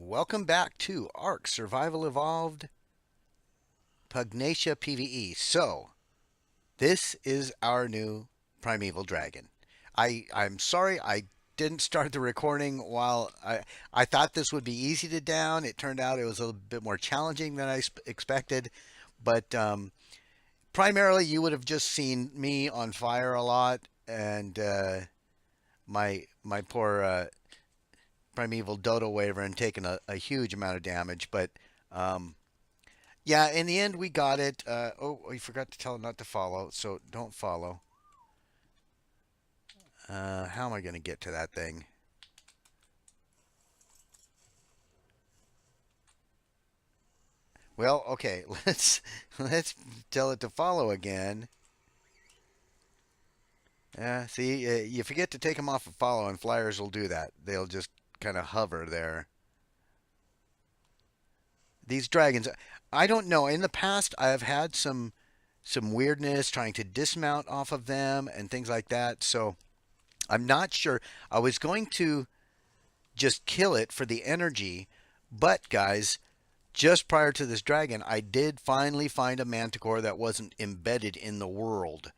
Welcome back to ARK Survival Evolved Pugnacia PVE. So, this is our new Primeval Dragon. I'm sorry I didn't start the recording while I thought this would be easy to down. It turned out it was a little bit more challenging than I expected, but primarily you would have just seen me on fire a lot and my poor Primeval Dodo Wyvern taking a huge amount of damage, but um, yeah, in the end, we got it. Oh, we forgot to tell him not to follow, so don't follow. How am I going to get to that thing? Well, okay, let's tell it to follow again. See, you forget to take them off of follow, and flyers will do that. They'll just kind of hover there. These dragons, I don't know. In the past, I have had some weirdness trying to dismount off of them and things like that. So I'm not sure. I was going to just kill it for the energy. But guys, just prior to this dragon, I did finally find a manticore that wasn't embedded in the world.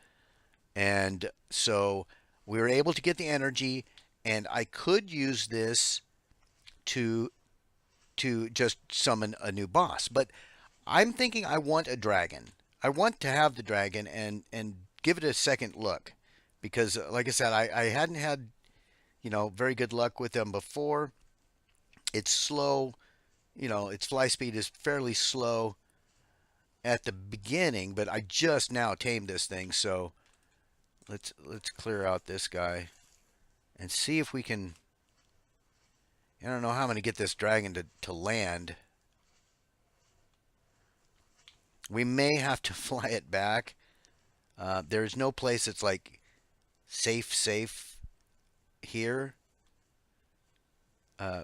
And so we were able to get the energy, and I could use this to just summon a new boss. But I'm thinking I want a dragon. I want to have the dragon and give it a second look because like I said, I hadn't had, very good luck with them before. It's slow. Its fly speed is fairly slow at the beginning, but I just now tamed this thing, so let's clear out this guy and see if we can. I don't know how I'm going to get this dragon to land. We may have to fly it back. There's no place that's like safe here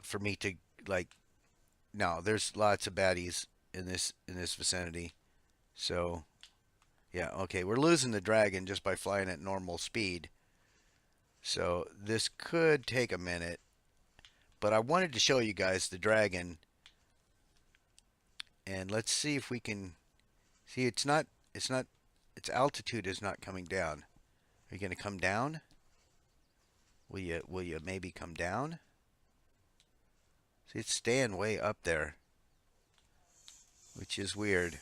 for me to like. No, there's lots of baddies in this vicinity. So yeah, okay, we're losing the dragon just by flying at normal speed. So this could take a minute, but I wanted to show you guys the dragon, and let's see if we can see. It's not its altitude is not coming down. Are you going to come down? Will you maybe come down? See, it's staying way up there, which is weird.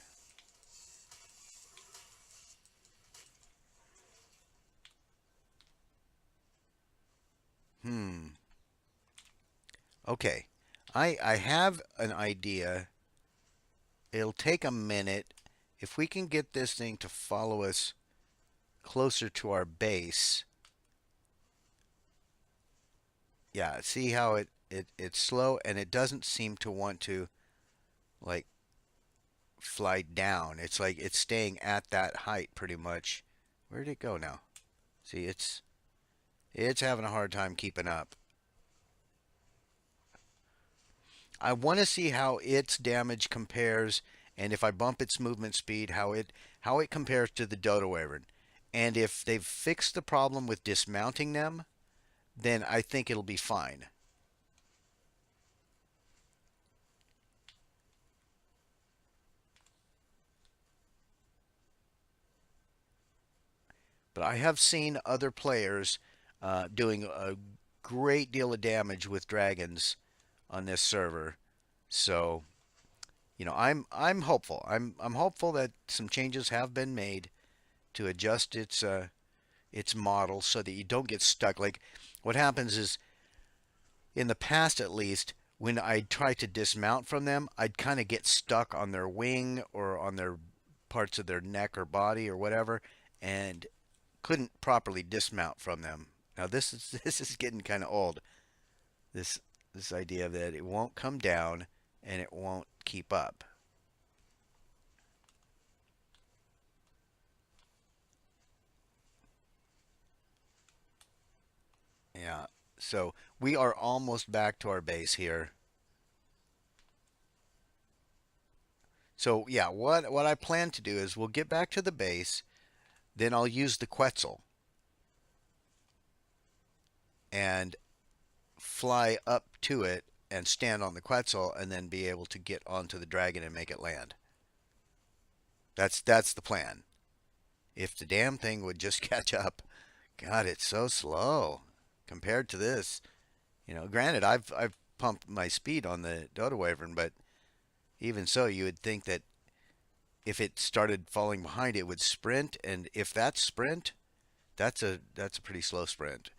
Hmm. Okay. I have an idea. It'll take a minute. If we can get this thing to follow us closer to our base. Yeah, see how it's slow and it doesn't seem to want to like fly down. It's like it's staying at that height pretty much. Where'd it go now? See, it's having a hard time keeping up. I want to see how its damage compares, and if I bump its movement speed, how it compares to the Dodo Wyvern. And if they've fixed the problem with dismounting them, then I think it'll be fine. But I have seen other players doing a great deal of damage with dragons on this server. So, I'm hopeful. I'm hopeful that some changes have been made to adjust its model so that you don't get stuck. Like what happens is in the past at least, when I try to dismount from them, I'd kind of get stuck on their wing or on their parts of their neck or body or whatever, and couldn't properly dismount from them. Now this is this is getting kind of old. This this idea that it won't come down and it won't keep up. Yeah. So we are almost back to our base here. So yeah, what I plan to do is we'll get back to the base, then I'll use the Quetzal and fly up to it and stand on the Quetzal and then be able to get onto the dragon and make it land. That's the plan. If the damn thing would just catch up. God, it's so slow compared to this. You know, granted, I've pumped my speed on the Dodo Wyvern, but even so, you would think that if it started falling behind, it would sprint, and if that's sprint, that's a pretty slow sprint.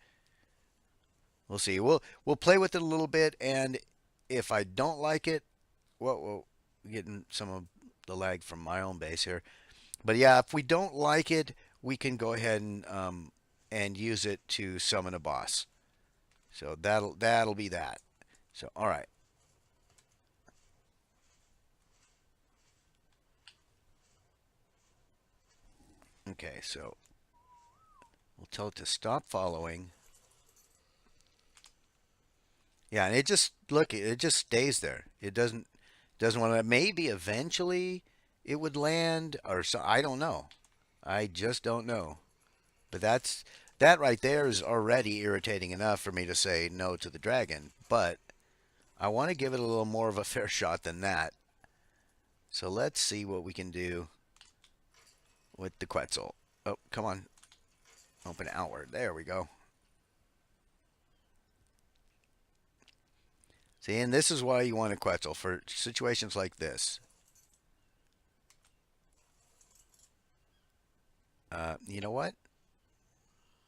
We'll see. We'll play with it a little bit, and if I don't like it, well, getting some of the lag from my own base here. But yeah, if we don't like it, we can go ahead and use it to summon a boss. So that'll be that. So all right. Okay, so we'll tell it to stop following. Yeah, and it just look, it just stays there. It doesn't want to. Maybe eventually it would land, or so. I don't know. I just don't know. But that right there is already irritating enough for me to say no to the dragon. But I want to give it a little more of a fair shot than that. So let's see what we can do with the Quetzal. Oh, come on. Open outward. There we go. See, and this is why you want a Quetzal for situations like this. You know what?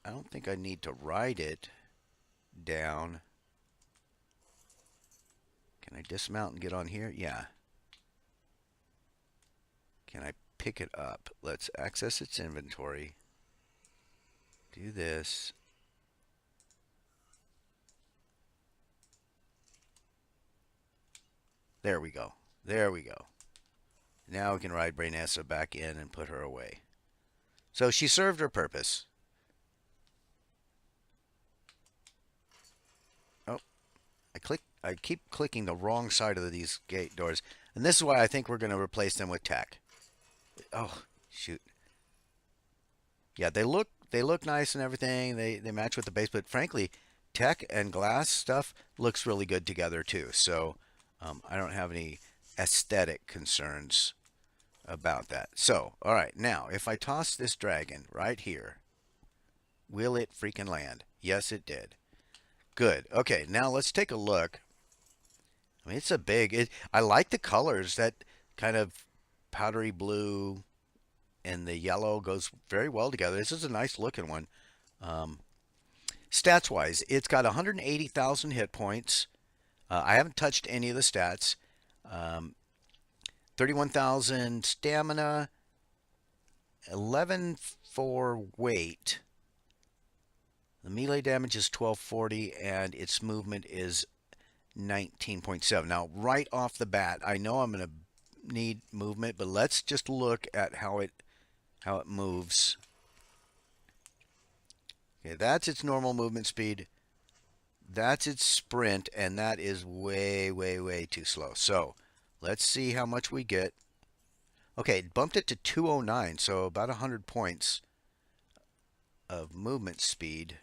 I don't think I need to ride it down. Can I dismount and get on here? Yeah. Can I pick it up? Let's access its inventory. Do this. There we go. There we go. Now we can ride Brainessa back in and put her away. So she served her purpose. Oh, I keep clicking the wrong side of these gate doors. And this is why I think we're going to replace them with tech. Oh, shoot. Yeah, they look nice and everything. They match with the base, but frankly, tech and glass stuff looks really good together too. So I don't have any aesthetic concerns about that. So, all right, now if I toss this dragon right here, will it freaking land? Yes, it did. Good. Okay, now let's take a look. I mean, it's a big. I like the colors. That kind of powdery blue and the yellow goes very well together. This is a nice looking one. Stats wise, it's got 180,000 hit points. I haven't touched any of the stats. 31,000 stamina, 11 for weight. The melee damage is 1240, and its movement is 19.7. Now, right off the bat, I know I'm going to need movement, but let's just look at how it moves. Okay, that's its normal movement speed. That's its sprint, and that is way, way, way too slow. So let's see how much we get. Okay, it bumped it to 209, so about 100 points of movement speed.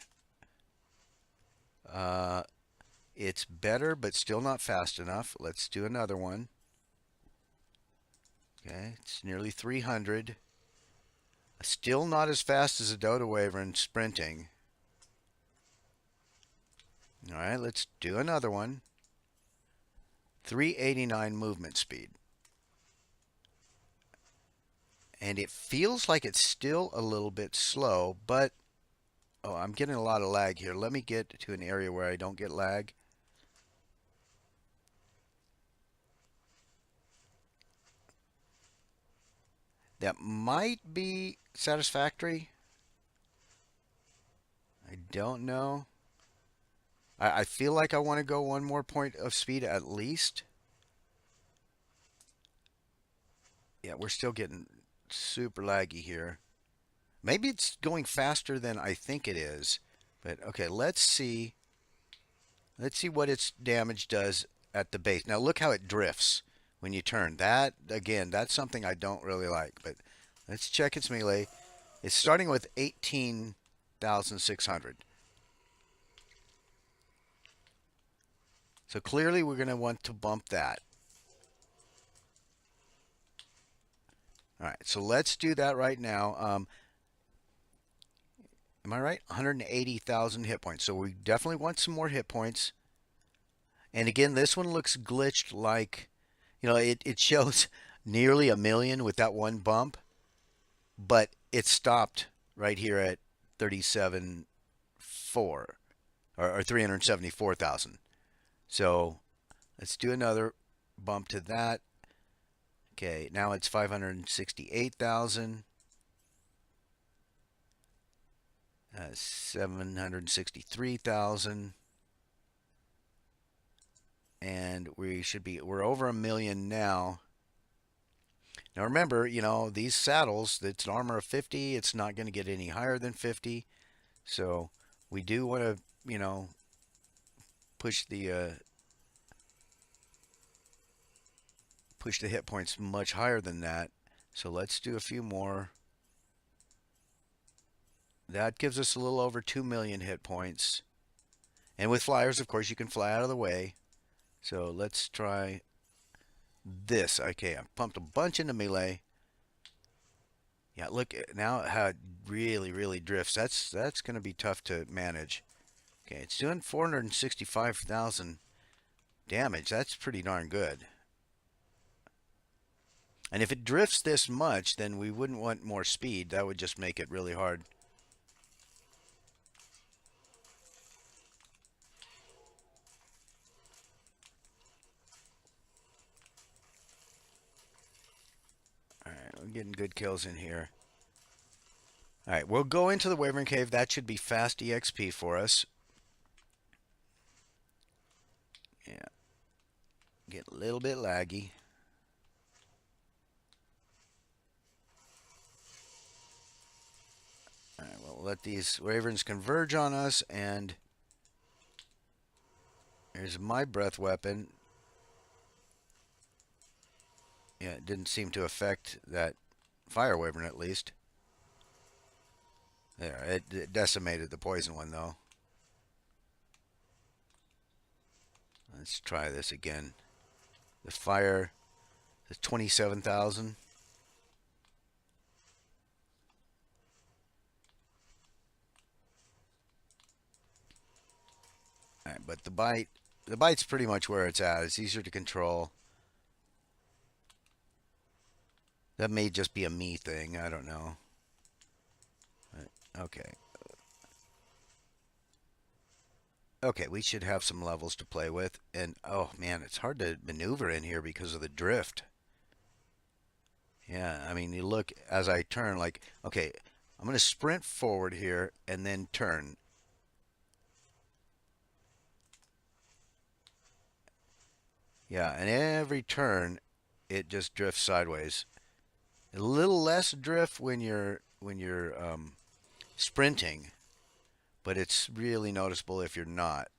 It's better, but still not fast enough. Let's do another one. Okay, it's nearly 300. Still not as fast as a Dodo Wyvern sprinting. All right, let's do another one. 389 movement speed. And it feels like it's still a little bit slow, but oh, I'm getting a lot of lag here. Let me get to an area where I don't get lag. That might be satisfactory. I don't know. I feel like I want to go one more point of speed at least. Yeah, we're still getting super laggy here. Maybe it's going faster than I think it is. But okay, let's see. Let's see what its damage does at the base. Now look how it drifts when you turn. That, again, that's something I don't really like. But let's check its melee. It's starting with 18,600. So clearly we're going to want to bump that. All right, so let's do that right now. Am I right? 180,000 hit points. So we definitely want some more hit points. And again, this one looks glitched like, it shows nearly a million with that one bump, but it stopped right here at 37.4 or 374,000. So let's do another bump to that. Okay, now it's 568,000. 763,000. And we're over a million now. Now remember, these saddles, it's an armor of 50. It's not going to get any higher than 50. So we do want to, push the hit points much higher than that. So let's do a few more. That gives us a little over 2 million hit points. And with flyers, of course, you can fly out of the way. So let's try this. Okay, I pumped a bunch into melee. Yeah, look now how it really, really drifts. That's going to be tough to manage. Okay, it's doing 465,000 damage. That's pretty darn good. And if it drifts this much, then we wouldn't want more speed. That would just make it really hard. Alright, we're getting good kills in here. Alright, we'll go into the Wyvern Cave. That should be fast EXP for us. Yeah. Get a little bit laggy. Alright, we'll let these Wyverns converge on us, and here's my breath weapon. Yeah, it didn't seem to affect that fire wyvern at least. There, it decimated the poison one though. Let's try this again. The fire is 27,000. Alright, but the bite's pretty much where it's at. It's easier to control. That may just be a me thing. I don't know. Okay. Okay, we should have some levels to play with. And, oh man, it's hard to maneuver in here because of the drift. Yeah, I mean, you look as I turn, like, okay, I'm going to sprint forward here and then turn. Yeah, and every turn, it just drifts sideways. A little less drift when you're sprinting, but it's really noticeable if you're not.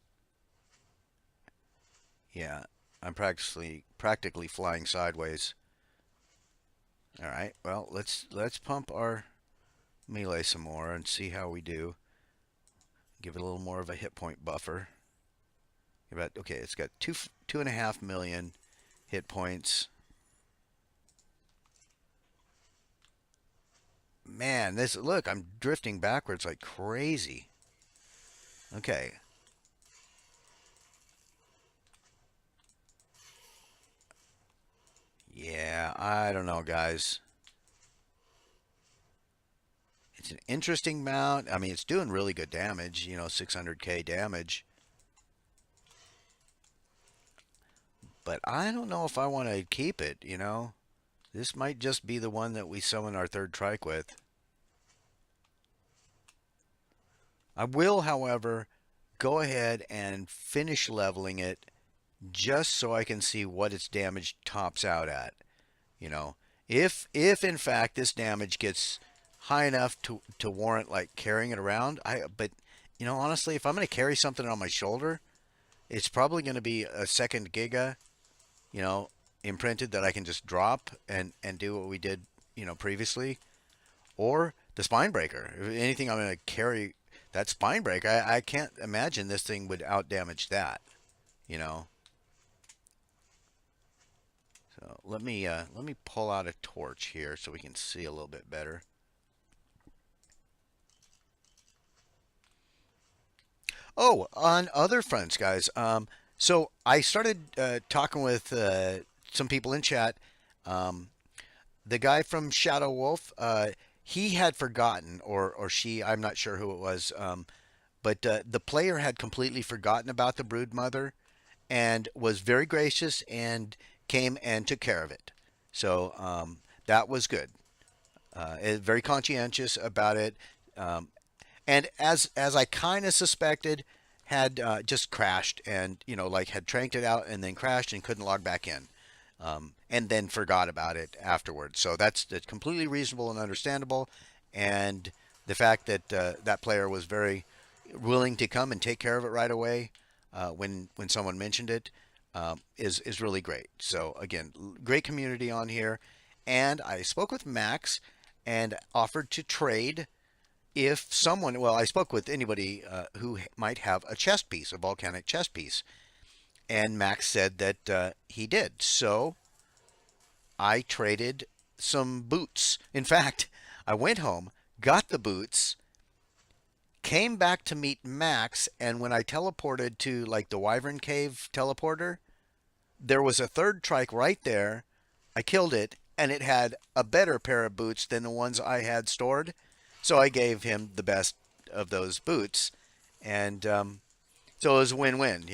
Yeah, I'm practically flying sideways. All right, well, let's pump our melee some more and see how we do. Give it a little more of a hit point buffer. Okay, it's got 2.5 million hit points. Man, look, I'm drifting backwards like crazy. Okay. Yeah, I don't know, guys. It's an interesting mount. I mean, it's doing really good damage, 600k damage. But I don't know if I want to keep it, This might just be the one that we summon our third trike with. I will, however, go ahead and finish leveling it just so I can see what its damage tops out at. If in fact this damage gets high enough to warrant like carrying it around, but honestly, if I'm going to carry something on my shoulder, it's probably going to be a second Giga, imprinted that I can just drop and do what we did, previously, or the spine breaker. If anything, I'm going to carry that spine breaker. I can't imagine this thing would out damage that, Let me pull out a torch here so we can see a little bit better. Oh, on other fronts, guys. So I started talking with some people in chat. Um, the guy from Shadow Wolf, he had forgotten, or she, I'm not sure who it was, but the player had completely forgotten about the brood mother and was very gracious and came and took care of it. So that was good. Very conscientious about it. Um, and as I kind of suspected, had just crashed and like had tranked it out and then crashed and couldn't log back in, and then forgot about it afterwards. So that's completely reasonable and understandable. And the fact that that player was very willing to come and take care of it right away when someone mentioned it is really great. So again, great community on here. And I spoke with Max and offered to trade if someone, well, I spoke with anybody who might have a chest piece, a volcanic chest piece, and Max said that he did. So I traded some boots. In fact, I went home, got the boots, came back to meet Max, and when I teleported to like the Wyvern Cave teleporter, there was a third trike right there. I killed it, and it had a better pair of boots than the ones I had stored. So I gave him the best of those boots, and so it was a win-win.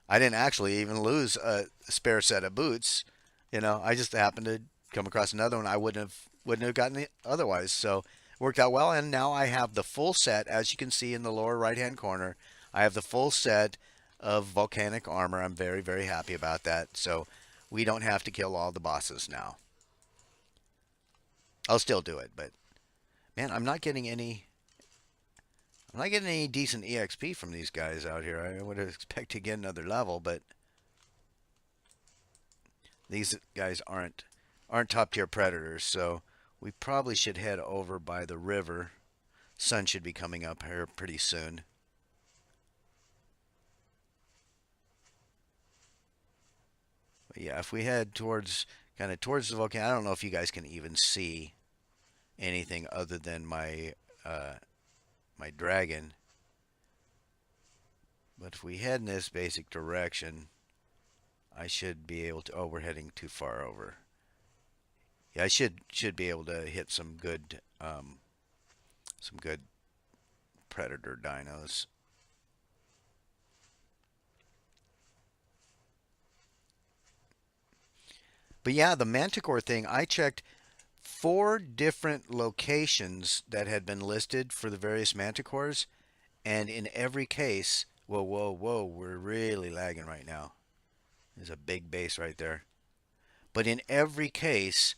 I didn't actually even lose a spare set of boots. I just happened to come across another one I wouldn't have gotten it otherwise. So it worked out well, and now I have the full set, as you can see in the lower right-hand corner. I have the full set of volcanic armor. I'm very, very happy about that. So we don't have to kill all the bosses now. I'll still do it, but man, I'm not getting any decent EXP from these guys out here. I would expect to get another level, but these guys aren't top tier predators, so we probably should head over by the river. Sun should be coming up here pretty soon. But yeah, if we head towards the volcano, I don't know if you guys can even see anything other than my dragon. But if we head in this basic direction, I should be able to. Oh, we're heading too far over. Yeah, I should be able to hit some good predator dinos. But yeah, the manticore thing, I checked 4 different locations that had been listed for the various manticores, and in every case, whoa, whoa, whoa, we're really lagging right now. There's a big base right there. But in every case,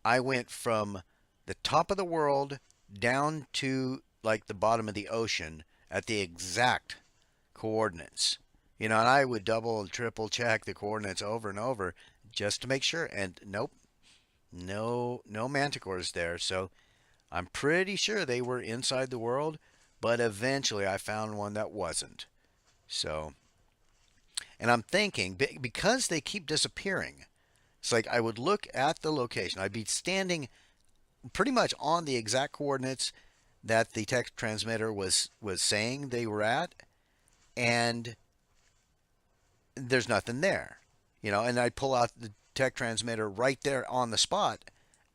I went from the top of the world down to like the bottom of the ocean at the exact coordinates. And I would double and triple check the coordinates over and over just to make sure. And nope, no manticores there. So I'm pretty sure they were inside the world, but eventually I found one that wasn't. So, and I'm thinking because they keep disappearing, it's like I would look at the location. I'd be standing pretty much on the exact coordinates that the text transmitter was saying they were at, and there's nothing there. And I'd pull out the tech transmitter right there on the spot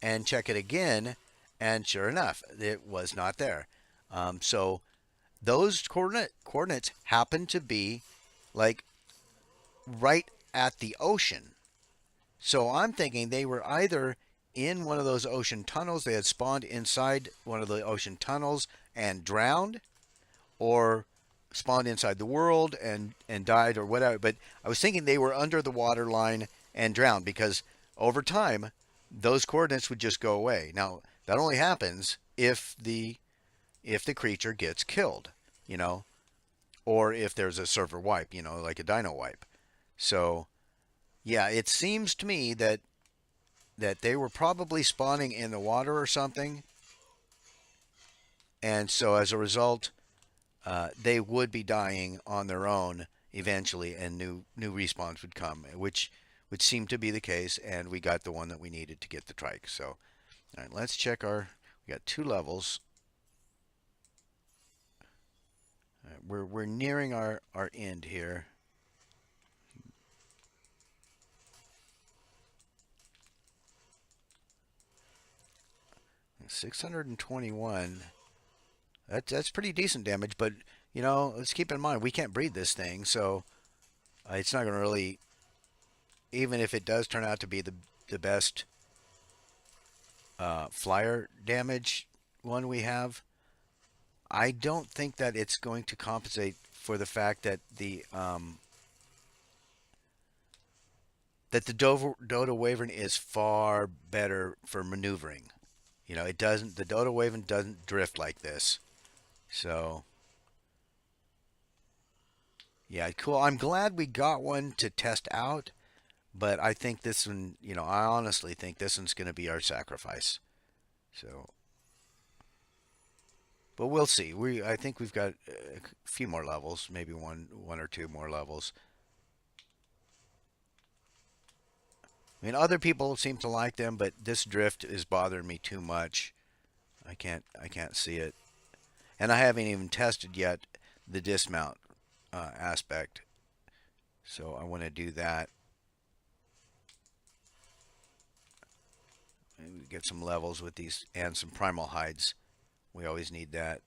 and check it again, and sure enough, it was not there. So those coordinates happen to be like right at the ocean. So I'm thinking they were either in one of those ocean tunnels, they had spawned inside one of the ocean tunnels and drowned, or spawned inside the world and died or whatever. But I was thinking they were under the water line and drowned, because over time those coordinates would just go away. Now that only happens if the creature gets killed, or if there's a server wipe, like a dino wipe. So yeah, it seems to me that they were probably spawning in the water or something, and so as a result, they would be dying on their own eventually, and new respawns would come, which which seemed to be the case, and we got the one that we needed to get the trike. So, all right, let's check our. We got 2 levels. All right, we're nearing our end here. $621. That's pretty decent damage, but you know, let's keep in mind we can't breed this thing, so it's not going to really. Even if it does turn out to be the best flyer damage one we have, I don't think that it's going to compensate for the fact that the Dodo Wyvern is far better for maneuvering. You know, it doesn't. The Dodo Wyvern doesn't drift like this. So, yeah, cool. I'm glad we got one to test out, but I think this one, you know, I honestly think this one's going to be our sacrifice. So, but we'll see. I think we've got a few more levels, maybe one or two more levels. I mean, other people seem to like them, but this drift is bothering me too much. I can't see it, and I haven't even tested yet the dismount aspect. So I want to do that. Maybe get some levels with these and some primal hides. We always need that.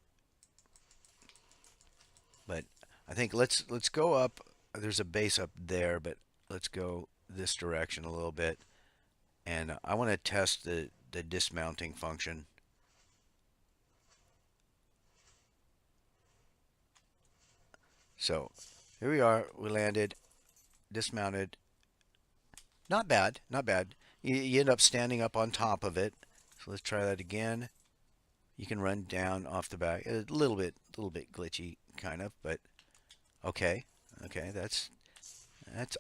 But I think let's go up. There's a base up there, but let's go this direction a little bit. And I want to test the dismounting function. So here we are. We landed, dismounted. Not bad, not bad. You end up standing up on top of it. So let's try that again. You can run down off the back. A little bit glitchy, kind of, but okay. Okay, that's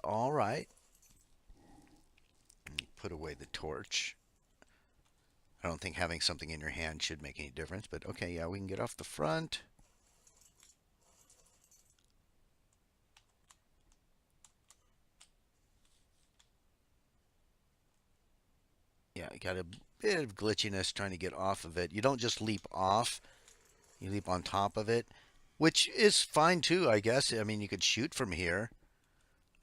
all right. Put away the torch. I don't think having something in your hand should make any difference, but okay, yeah, we can get off the front. Yeah, I got a bit of glitchiness trying to get off of it. You don't just leap off, you leap on top of it, which is fine too, I guess. I mean, you could shoot from here,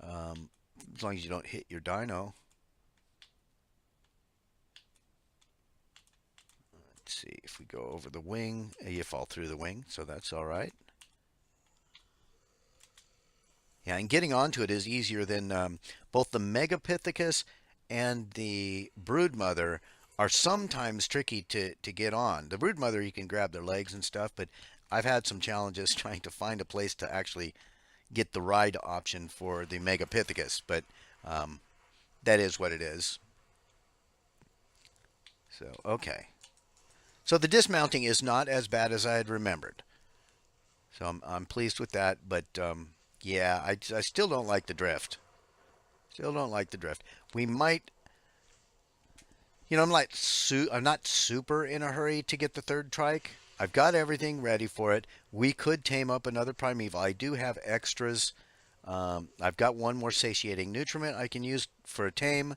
as long as you don't hit your dino. Let's see, if we go over the wing, you fall through the wing, so that's all right. Yeah, and getting onto it is easier than both the Megapithecus and the Broodmother are sometimes tricky to get on. The Broodmother, you can grab their legs and stuff, but I've had some challenges trying to find a place to actually get the ride option for the Megapithecus, but that is what it is. So, okay. So the dismounting is not as bad as I had remembered. So I'm pleased with that, but yeah, I still don't like the drift. Still don't like the drift. We might, you know, I'm not super in a hurry to get the third trike. I've got everything ready for it. We could tame up another Primeval. I do have extras. I've got one more satiating nutriment I can use for a tame.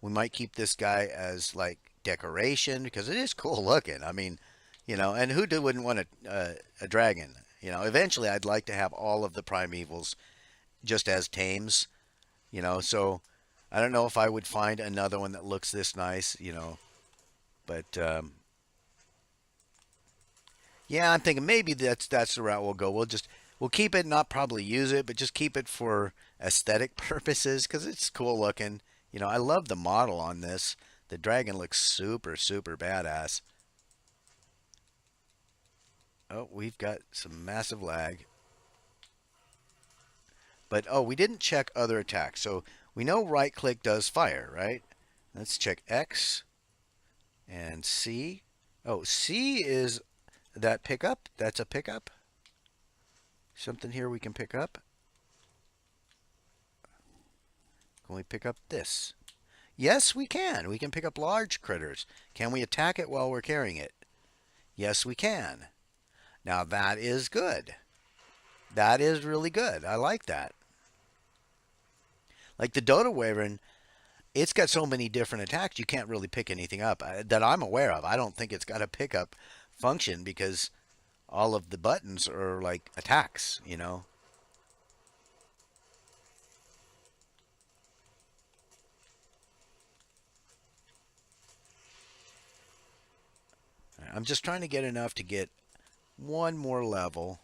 We might keep this guy as like decoration because it is cool looking. I mean, you know, and wouldn't want a dragon? You know, eventually I'd like to have all of the Primevals just as tames. You know, so I don't know if I would find another one that looks this nice, you know, but yeah, I'm thinking maybe that's the route we'll go. We'll keep it, not probably use it, but just keep it for aesthetic purposes because it's cool looking. You know, I love the model on this. The dragon looks super badass. Oh, we've got some massive lag. But oh, we didn't check other attacks. So we know right click does fire, right? Let's check X and C. Oh, C is that pickup. That's a pickup. Something here we can pick up. Can we pick up this? Yes, we can. We can pick up large critters. Can we attack it while we're carrying it? Yes, we can. Now that is good. That is really good. I like that. Like the Dodo Wyvern, it's got so many different attacks you can't really pick anything up that I'm aware of. I don't think it's got a pickup function because all of the buttons are like attacks, you know. I'm just trying to get enough to get one more level.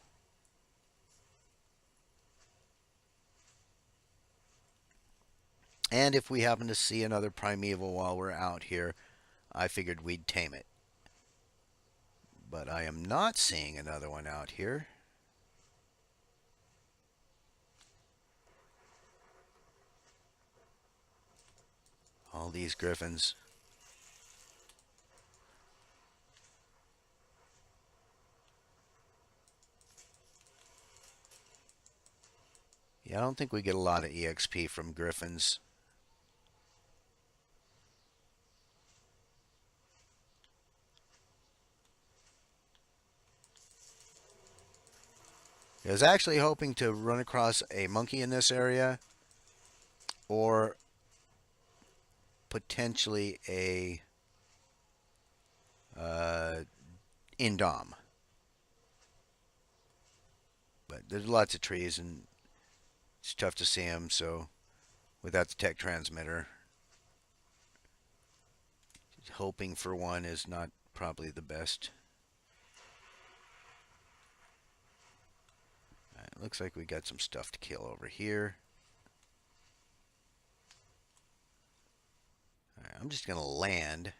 And if we happen to see another primeval while we're out here, I figured we'd tame it. But I am not seeing another one out here. All these griffins. Yeah, I don't think we get a lot of EXP from griffins. I was actually hoping to run across a monkey in this area, or potentially a indom. But there's lots of trees and it's tough to see them, so without the tech transmitter, hoping for one is not probably the best. It looks like we got some stuff to kill over here. Right, I'm just going to land.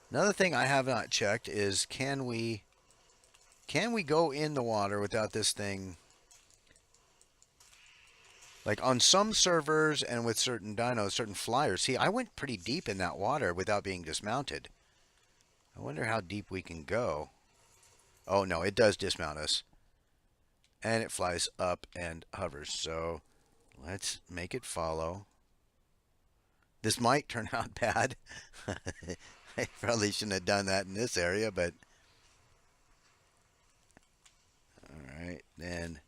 Another thing I have not checked is can we go in the water without this thing? Like on some servers and with certain dinos, certain flyers. See, I went pretty deep in that water without being dismounted. I wonder how deep we can go. Oh no, it does dismount us. And it flies up and hovers. So let's make it follow. This might turn out bad. I probably shouldn't have done that in this area, but alright, then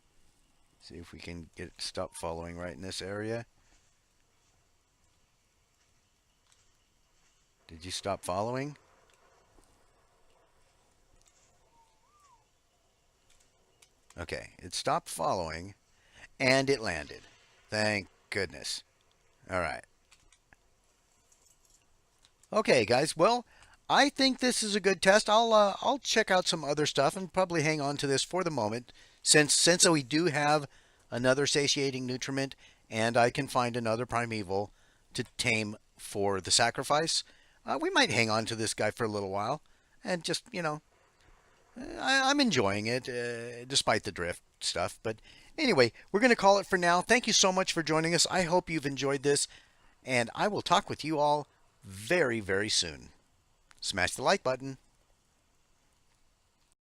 see if we can get it to stop following right in this area. Did you stop following? Okay, it stopped following and it landed. Thank goodness. All right. Okay, guys. Well, I think this is a good test. I'll check out some other stuff and probably hang on to this for the moment, since we do have another satiating nutriment and I can find another primeval to tame for the sacrifice. We might hang on to this guy for a little while and just, you know, I'm enjoying it despite the drift stuff. But anyway, we're going to call it for now. Thank you so much for joining us. I hope you've enjoyed this, and I will talk with you all very, very soon. Smash the like button.